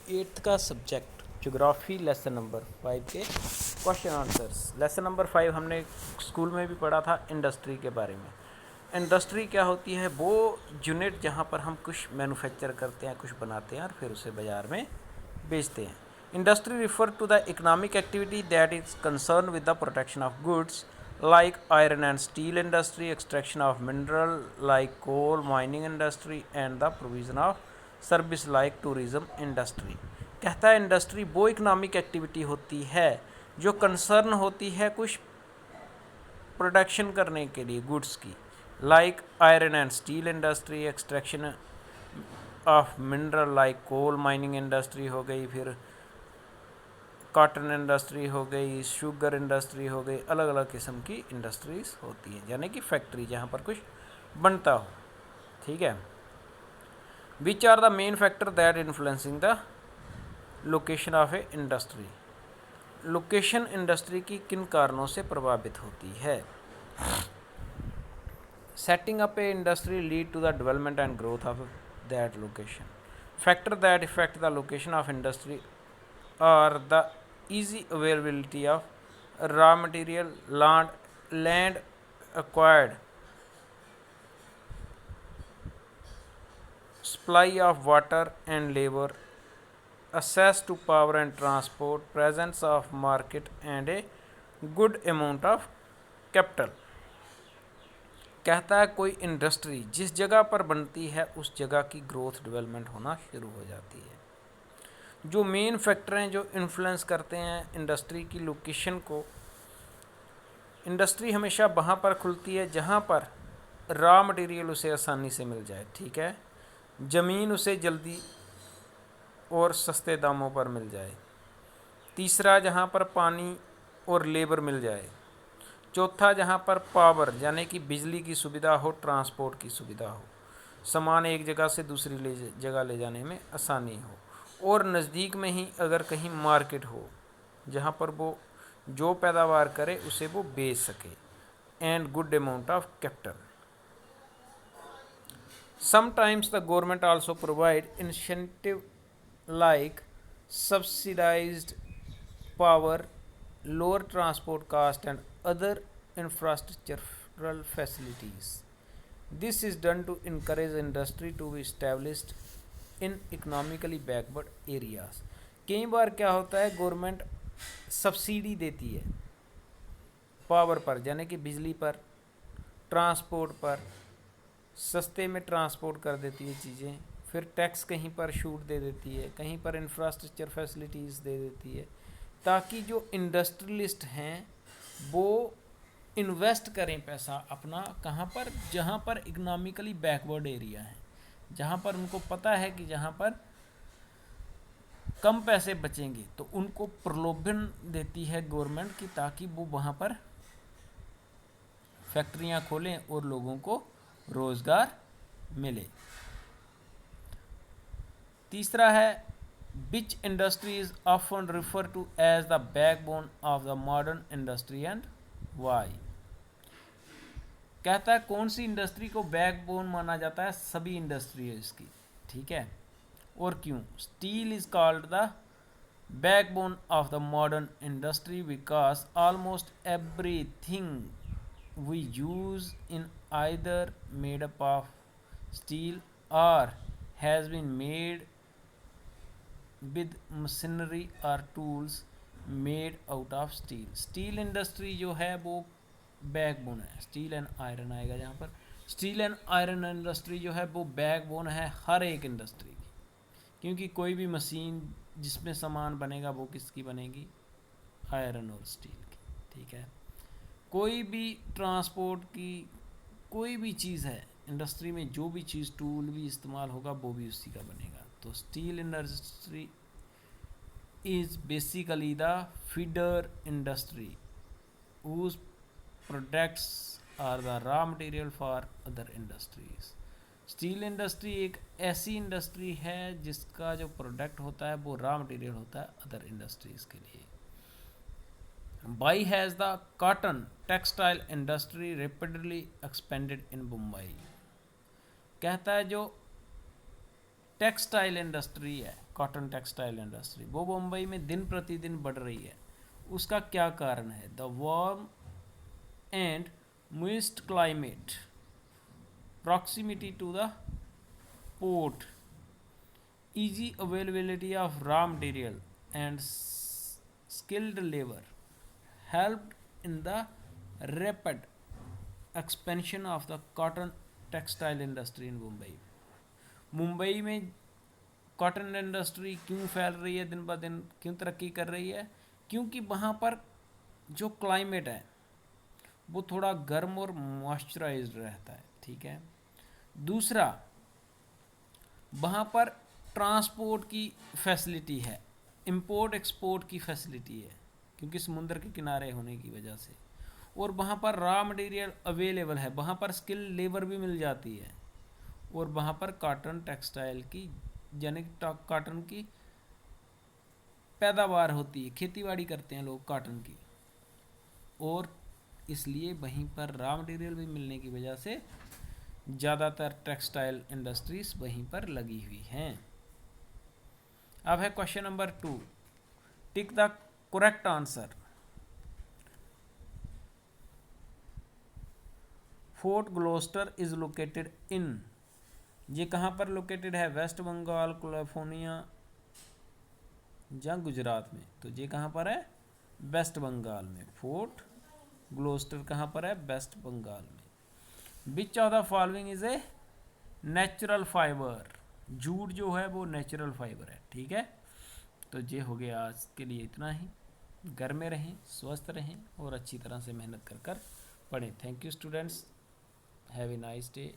Eighth का subject geography lesson number 5 के question answers. Lesson number 5 हमने स्कूल में भी पढ़ा था इंडस्ट्री के बारे में। इंडस्ट्री क्या होती है? वो यूनिट जहाँ पर हम कुछ मैन्युफैक्चर करते हैं, कुछ बनाते हैं और फिर उसे बाज़ार में बेचते हैं। Industry refer to the economic activity that is concern with the protection of goods like iron and steel industry, extraction of mineral like coal, mining industry and the provision of service like tourism industry। कहता है industry वो economic activity होती है जो concern होती है कुछ production करने के लिए गुड्स की, like iron and steel industry, extraction of mineral like coal mining industry हो गई, फिर कॉटन इंडस्ट्री हो गई, शुगर इंडस्ट्री हो गई, अलग अलग किस्म की इंडस्ट्रीज़ होती हैं, यानी कि फैक्ट्री जहाँ पर कुछ बनता हो। ठीक है। Which are the main factor that influencing the location of a industry. Location industry की किन कारणों से प्रभावित होती है? Setting up a industry lead to the development and growth of that location. Factor that effect the location of industry are the easy availability of raw material, land acquired, supply of water and labor, access to power and transport, presence of market and a good amount of capital। कहता है कोई industry जिस जगह पर बनती है उस जगह की ग्रोथ डेवलपमेंट होना शुरू हो जाती है। जो मेन फैक्टर हैं जो इन्फ्लुएंस करते हैं इंडस्ट्री की लोकेशन को, इंडस्ट्री हमेशा वहाँ पर खुलती है जहाँ पर रॉ मटेरियल उसे आसानी से मिल जाए। ठीक है। ज़मीन उसे जल्दी और सस्ते दामों पर मिल जाए। तीसरा, जहाँ पर पानी और लेबर मिल जाए। चौथा, जहाँ पर पावर यानी कि बिजली की सुविधा हो, ट्रांसपोर्ट की सुविधा हो, सामान एक जगह से दूसरी जगह ले जाने में आसानी हो, और नज़दीक में ही अगर कहीं मार्केट हो जहाँ पर वो जो पैदावार करे उसे वो बेच सके, and good amount of capital. Sometimes the government also provide incentive like subsidised power, lower transport cost and other infrastructural facilities. This is done to encourage industry to be established in economically backward areas. कई बार क्या होता है, government subsidy देती है power पर यानी कि बिजली पर, ट्रांसपोर्ट पर, सस्ते में ट्रांसपोर्ट कर देती है चीज़ें, फिर टैक्स कहीं पर छूट दे देती है, कहीं पर इंफ्रास्ट्रक्चर फैसिलिटीज़ दे देती है, ताकि जो इंडस्ट्रियलिस्ट हैं वो इन्वेस्ट करें पैसा अपना कहाँ पर, जहाँ पर इकोनॉमिकली बैकवर्ड एरिया है, जहाँ पर उनको पता है कि जहाँ पर कम पैसे बचेंगे, तो उनको प्रलोभन देती है गवर्नमेंट की, ताकि वो वहाँ पर फैक्ट्रियाँ खोलें और लोगों को रोज़गार मिले। तीसरा है, which industry is often refer to as the backbone of the modern industry and why. कहता है कौन सी इंडस्ट्री को बैकबोन माना जाता है? सभी इंडस्ट्री है इसकी। ठीक है। और क्यों? Steel is called the backbone of the modern industry because almost everything we use in either made up of steel or has been made with machinery or tools made out of steel। Steel industry जो है वो backbone है, steel and iron आएगा जहाँ पर। Steel and iron industry जो है वो बैकबोन है हर एक इंडस्ट्री की, क्योंकि कोई भी मशीन जिसमें सामान बनेगा वो किसकी बनेगी? आयरन और स्टील की। ठीक है। कोई भी ट्रांसपोर्ट की कोई भी चीज़ है इंडस्ट्री में, जो भी चीज़ टूल भी इस्तेमाल होगा वो भी उसी का बनेगा। तो steel industry is basically the feeder industry whose products are the raw material for other industries. Steel industry एक ऐसी इंडस्ट्री है जिसका जो प्रोडक्ट होता है वो रॉ मटेरियल होता है अदर इंडस्ट्रीज़ के लिए। Why has the cotton textile industry rapidly expanded in Mumbai? कहता है जो टेक्सटाइल इंडस्ट्री है, कॉटन टेक्सटाइल इंडस्ट्री, वो मुंबई में दिन प्रतिदिन बढ़ रही है। उसका क्या कारण है? The warm and moist climate, proximity to the port, easy availability of raw material and skilled labor helped in the rapid expansion of the cotton textile industry in Mumbai. Mumbai में कॉटन इंडस्ट्री क्यों फैल रही है दिन ब दिन, क्यों तरक्की कर रही है? क्योंकि वहाँ पर जो क्लाइमेट है वो थोड़ा गर्म और मॉइस्चराइज्ड रहता है, ठीक है। दूसरा, वहाँ पर ट्रांसपोर्ट की फैसिलिटी है, इंपोर्ट एक्सपोर्ट की फैसिलिटी है क्योंकि समुद्र के किनारे होने की वजह से, और वहाँ पर रॉ मटेरियल अवेलेबल है, वहाँ पर स्किल लेबर भी मिल जाती है, और वहाँ पर कॉटन टेक्सटाइल की यानी कॉटन की पैदावार होती है, खेतीबाड़ी करते हैं लोग कॉटन की, और इसलिए वहीं पर रॉ मटेरियल भी मिलने की वजह से ज़्यादातर टेक्सटाइल इंडस्ट्रीज वहीं पर लगी हुई हैं। अब है question number 2, tick the correct answer. Fort Gloucester is located in, ये कहाँ पर लोकेटेड है? वेस्ट बंगाल, कैलिफोर्निया या गुजरात में? तो ये कहाँ पर है? वेस्ट बंगाल में। फोर्ट ग्लोस्टर कहाँ पर है? वेस्ट बंगाल में। Which of the following is a natural fibre, jute जो है वो नेचुरल फाइबर है, ठीक है। तो ये हो गया आज के लिए इतना ही। घर में रहें, स्वस्थ रहें और अच्छी तरह से मेहनत कर कर पढ़ें। Thank you students, have a nice day.